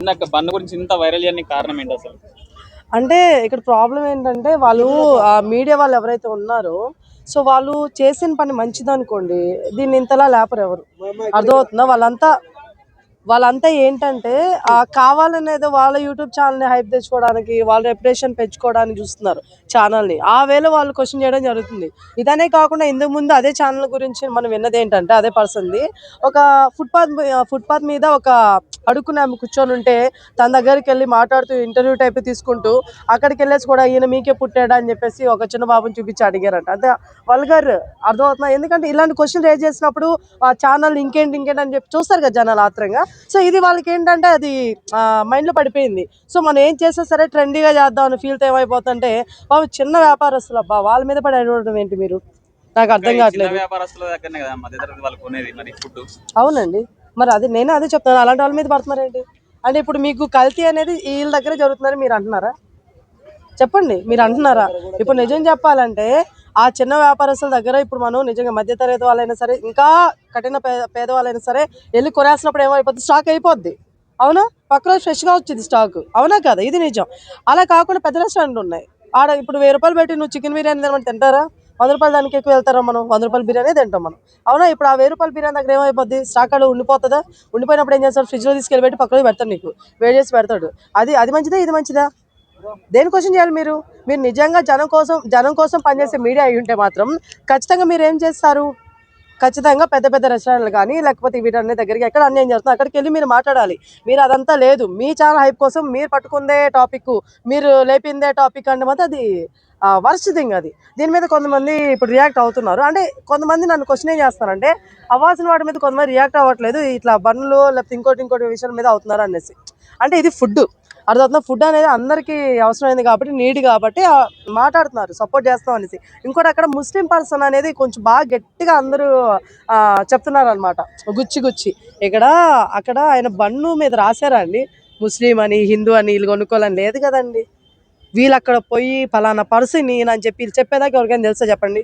ఇందాక బన్ను గురించి ఇంత వైరల్ చేయడానికి కారణం ఏంటి అసలు? అంటే ఇక్కడ ప్రాబ్లం ఏంటంటే వాళ్ళు మీడియా వాళ్ళు ఎవరైతే ఉన్నారో సో వాళ్ళు చేసిన పని మంచిదనుకోండి దీన్ని ఇంతలా లేపరు ఎవరు. అర్థమవుతుందా? వాళ్ళంతా ఏంటంటే కావాలని ఏదో వాళ్ళ యూట్యూబ్ ఛానల్ని హైప్ తెచ్చుకోవడానికి వాళ్ళ రెప్యుటేషన్ పెంచుకోవడానికి చూస్తున్నారు ఛానల్ని. ఆ వేలో వాళ్ళు క్వశ్చన్ చేయడం జరుగుతుంది. ఇదనే కాకుండా ఇంతకు ముందు అదే ఛానల్ గురించి మనం విన్నది ఏంటంటే అదే పర్సన్ది ఒక ఫుట్పాత్ మీద ఒక అడుక్కుని ఆమె కూర్చొని ఉంటే తన దగ్గరికి వెళ్ళి మాట్లాడుతూ ఇంటర్వ్యూ టైప్ తీసుకుంటూ అక్కడికి వెళ్ళేసి కూడా ఈయన మీకే పుట్టాడా అని చెప్పేసి ఒక చిన్న బాబుని చూపించి అడిగారంట. అంటే వల్గర్. అర్థమవుతుందా? ఎందుకంటే ఇలాంటి క్వశ్చన్ రేజ్ చేసినప్పుడు ఆ ఛానల్ ఇంకేంటి అని చెప్పి చూస్తారు కదా జనాలు ఆత్రంగా. సో ఇది వాళ్ళకి ఏంటంటే అది మైండ్లో పడిపోయింది. సో మనం ఏం చేసినా సరే ట్రెండీగా చేద్దాం అని ఫీల్తో ఏమైపోతుంటే వాళ్ళు చిన్న వ్యాపారస్తులు అబ్బా వాళ్ళ మీద పడి అడగడం ఏంటి మీరు? నాకు అర్థం కావట్లేదు. అవునండి, మరి అది నేను అదే చెప్తాను, అలాంటి వాళ్ళ మీద పడుతున్నారేంటి అంటే ఇప్పుడు మీకు కల్తీ అనేది వీళ్ళ దగ్గర జరుగుతుందని మీరు అంటున్నారా? చెప్పండి, మీరు అంటున్నారా? ఇప్పుడు నిజం చెప్పాలంటే ఆ చిన్న వ్యాపారస్తుల దగ్గర ఇప్పుడు మనం నిజంగా మధ్యతరగతి వాళ్ళైనా సరే ఇంకా కఠిన పేదవాళ్ళైనా సరే వెళ్ళి కొనేసినప్పుడు ఏమైపోద్ది, స్టాక్ అయిపోద్ది. అవునా? పక్క రోజు ఫ్రెష్గా వచ్చింది స్టాక్. అవునా కదా? ఇది నిజం. అలా కాకుండా పెద్ద రెస్టారెంట్లు ఉన్నాయి. ఆడ ఇప్పుడు 1000 రూపాయలు పెట్టి నువ్వు చికెన్ బిర్యానీ తినమని తింటారా? 100 రూపాయలు దానికి ఎక్కువ వెళ్తారా? మనం 100 రూపాయల బిర్యానీ తింటాం మనం. అవునా? ఇప్పుడు ఆ 1000 రూపాయల బిర్యానీ దగ్గర ఏమైపోద్ది, స్టాక్ ఆడ ఉండిపోతుందా? ఉండిపోయినప్పుడు ఏం చేస్తాడు, ఫ్రిడ్జ్లో తీసుకెళ్ళి పెట్టి పక్కన పెడతాడు, నీకు వేడి చేసి పెడతాడు. అది మంచిదా ఇది మంచిదా? దేని క్వశ్చన్ చేయాలి మీరు? మీరు నిజంగా జనం కోసం పనిచేసే మీడియా అయి ఉంటే మాత్రం ఖచ్చితంగా మీరు ఏం చేస్తారు, ఖచ్చితంగా పెద్ద పెద్ద రెస్టారెంట్లు కానీ లేకపోతే వీటన్ని దగ్గరికి ఎక్కడ అన్యాయం చేస్తుంది అక్కడికి వెళ్ళి మీరు మాట్లాడాలి. మీరు అదంతా లేదు, మీ ఛానల్ హైప్ కోసం మీరు పట్టుకుందే టాపిక్, మీరు లేపిందే టాపిక్ అంటే మాత్రం అది వర్స్ట్ థింగ్. అది దీని మీద కొంతమంది ఇప్పుడు రియాక్ట్ అవుతున్నారు. అంటే కొంతమంది నన్ను క్వశ్చన్ ఏం చేస్తారంటే అవ్వాల్సిన వాటి మీద కొంతమంది రియాక్ట్ అవ్వట్లేదు, ఇట్లా బండ్లు లేకపోతే ఇంకోటి విషయాల మీద అవుతున్నారు అనేసి. అంటే ఇది ఫుడ్. అర్థమవుతుందా? ఫుడ్ అనేది అందరికీ అవసరమైంది కాబట్టి నీడ్ కాబట్టి మాట్లాడుతున్నారు, సపోర్ట్ చేస్తాం అనేసి. ఇంకోటి అక్కడ ముస్లిం పర్సన్ అనేది కొంచెం బాగా గట్టిగా అందరూ చెప్తున్నారు అనమాట, గుచ్చి అక్కడ ఆయన బన్ను మీద రాశారా అండి ముస్లిం అని హిందూ అని వీళ్ళు కొనుక్కోవాలని? లేదు కదండి. వీళ్ళు అక్కడ పోయి ఫలానా పర్సన్ అని చెప్పి వీళ్ళు చెప్పేదాకా ఎవరికైనా తెలుసా చెప్పండి?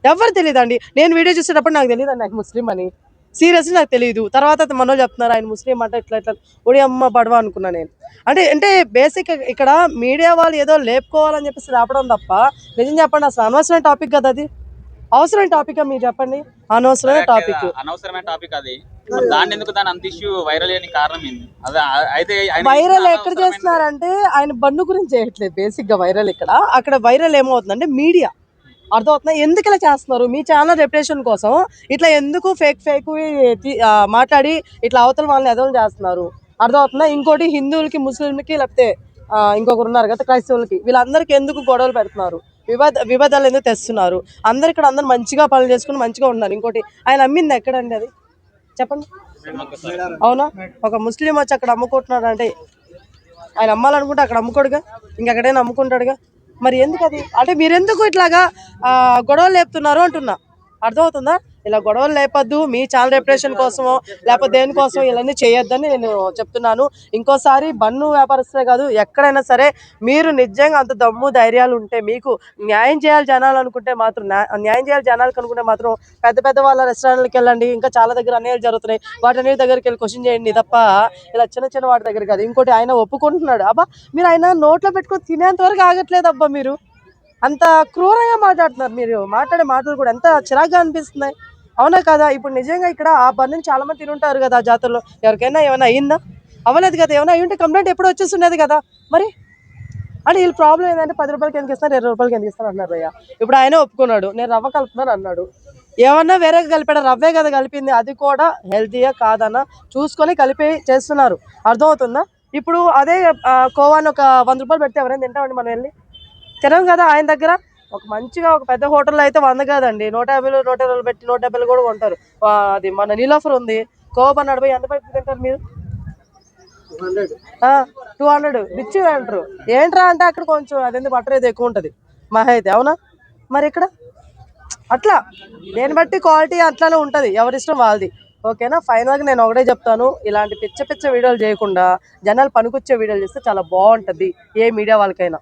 ఎవరు తెలియదండి. నేను వీడియో చూసేటప్పుడు నాకు తెలియదండి నాకు ముస్లిం అని, సీరియస్లీ నాకు తెలియదు. తర్వాత మనోళ్ళు చెప్తున్నారు ఆయన ముస్లిం అంటే ఇట్లా ఒడి అమ్మ పడవ అనుకున్నా నేను. అంటే బేసిక్ ఇక్కడ మీడియా వాళ్ళు ఏదో లేపుకోవాలని చెప్పేసి లేపడం తప్ప నిజం చెప్పండి అసలు అనవసరమైన టాపిక్ కదా అది. అవసరమైన టాపిక్ మీరు చెప్పండి, అనవసరమైన టాపిక్. అనవసరమైన టాపిక్ అది. దాన్ని ఎందుకు దాని అంత ఇష్యూ వైరల్ అయ్యే కారణం ఏంది? అయితే వైరల్ ఎక్కడ చేస్తున్నారంటే ఆయన బండు గురించి చేయట్లేదు బేసిక్ గా వైరల్. అక్కడ వైరల్ ఏమవుతుందంటే మీడియా. అర్థమవుతుందా? ఎందుకు ఇలా చేస్తున్నారు? మీ ఛానల్ రెప్యుటేషన్ కోసం ఇట్లా ఎందుకు ఫేక్ మాట్లాడి ఇట్లా అవతల వాళ్ళని ఎదవలు చేస్తున్నారు? అర్థమవుతుందా? ఇంకోటి హిందువులకి ముస్లింలకి లేకపోతే ఇంకొకరు ఉన్నారు కదా క్రైస్తవులకి, వీళ్ళందరికీ ఎందుకు గొడవలు పెడుతున్నారు, వివాదాలు ఎందుకు తెస్తున్నారు? అందరు మంచిగా పనులు చేసుకుని మంచిగా ఉన్నారు. ఇంకోటి ఆయన అమ్మింది ఎక్కడండి అది చెప్పండి? అవునా? ఒక ముస్లిం వచ్చి అక్కడ అమ్ముకుంటున్నాడు అంటే ఆయన అమ్మాలనుకుంటే అక్కడ అమ్ముకోడుగా, ఇంకెక్కడైనా అమ్ముకుంటాడుగా. మరి ఎందుకు అది? అంటే మీరెందుకు ఇట్లాగా గొడవలు లేపుతున్నారు అంటున్నా. అర్థమవుతుందా? ఇలా గొడవలు లేపద్దు, మీ ఛానల్ రెప్యుటేషన్ కోసమో లేకపోతే దేనికోసం ఇవన్నీ చేయొద్దని నేను చెప్తున్నాను. ఇంకోసారి బన్ను వ్యాపారస్తులే కాదు ఎక్కడైనా సరే మీరు నిజంగా అంత దమ్ము ధైర్యాలు ఉంటే, మీకు న్యాయం చేయాలి జనాలు అనుకుంటే మాత్రం, న్యాయం చేయాలి జనాలకు అనుకుంటే మాత్రం పెద్ద వాళ్ళ రెస్టారెంట్కి వెళ్ళండి. ఇంకా చాలా దగ్గర అన్యాయాలు జరుగుతున్నాయి, వాటన్నిటి దగ్గరికి వెళ్ళి క్వశ్చన్ చేయండి తప్ప ఇలా చిన్న వాటి దగ్గర కాదు. ఇంకోటి ఆయన ఒప్పుకుంటున్నాడు, అబ్బా మీరు ఆయన నోట్లో పెట్టుకొని తినేంత వరకు ఆగట్లేదు అబ్బా, మీరు అంత క్రూరంగా మాట్లాడుతున్నారు. మీరు మాట్లాడే మాటలు కూడా ఎంత చిరాగ్గా అనిపిస్తున్నాయి. అవునా కదా? ఇప్పుడు నిజంగా ఇక్కడ ఆ బండిని చాలా మంది తినుంటారు కదా ఆ జాతరలో, ఎవరికైనా ఏమైనా అయ్యిందా? అవ్వలేదు కదా. ఏమైనా అయ్యి ఉంటే కంప్లైంట్ ఎప్పుడు వచ్చేస్తుండేది కదా. మరి అంటే వీళ్ళ ప్రాబ్లం ఏంటంటే 10 రూపాయలకి ఎందుకు ఇస్తారు, 20 రూపాయలకి ఎందుకు ఇస్తారు అన్నారు అయ్యా. ఇప్పుడు ఆయన ఒప్పుకున్నాడు, నేను రవ్వ కలుపుతున్నాను అన్నాడు. ఏమన్నా వేరేగా కలిపాడా? రవ్వే కదా కలిపింది, అది కూడా హెల్తీయా కాదన్నా చూసుకొని కలిపి చేస్తున్నారు. అర్థమవుతుందా? ఇప్పుడు అదే కోవాని ఒక 100 రూపాయలు పెడితే ఎవరైనా తింటామండి మనం వెళ్ళి? తినం కదా. ఆయన దగ్గర ఒక పెద్ద హోటల్లో అయితే 100 కాదండి 150 120 పెట్టి 170 కూడా కొంటారు. అది మన నీలోఫర్ ఉంది, కోవా నడిపోయి ఎంత పెట్టి తింటారు మీరు? 200 బిచ్చి అంటారు. ఏంట్రా అంటే అక్కడ కొంచెం అదేంది బటర్ ఏదో ఎక్కువ ఉంటుంది మహా అయితే. అవునా? మరి ఇక్కడ అట్లా దేని బట్టి క్వాలిటీ అట్లానే ఉంటుంది, ఎవరిష్టం వాళ్ళది. ఓకేనా? ఫైనల్గా నేను ఒకటే చెప్తాను, ఇలాంటి పిచ్చ వీడియోలు చేయకుండా జనాలు పనికొచ్చే వీడియోలు చేస్తే చాలా బాగుంటుంది ఏ మీడియా వాళ్ళకైనా.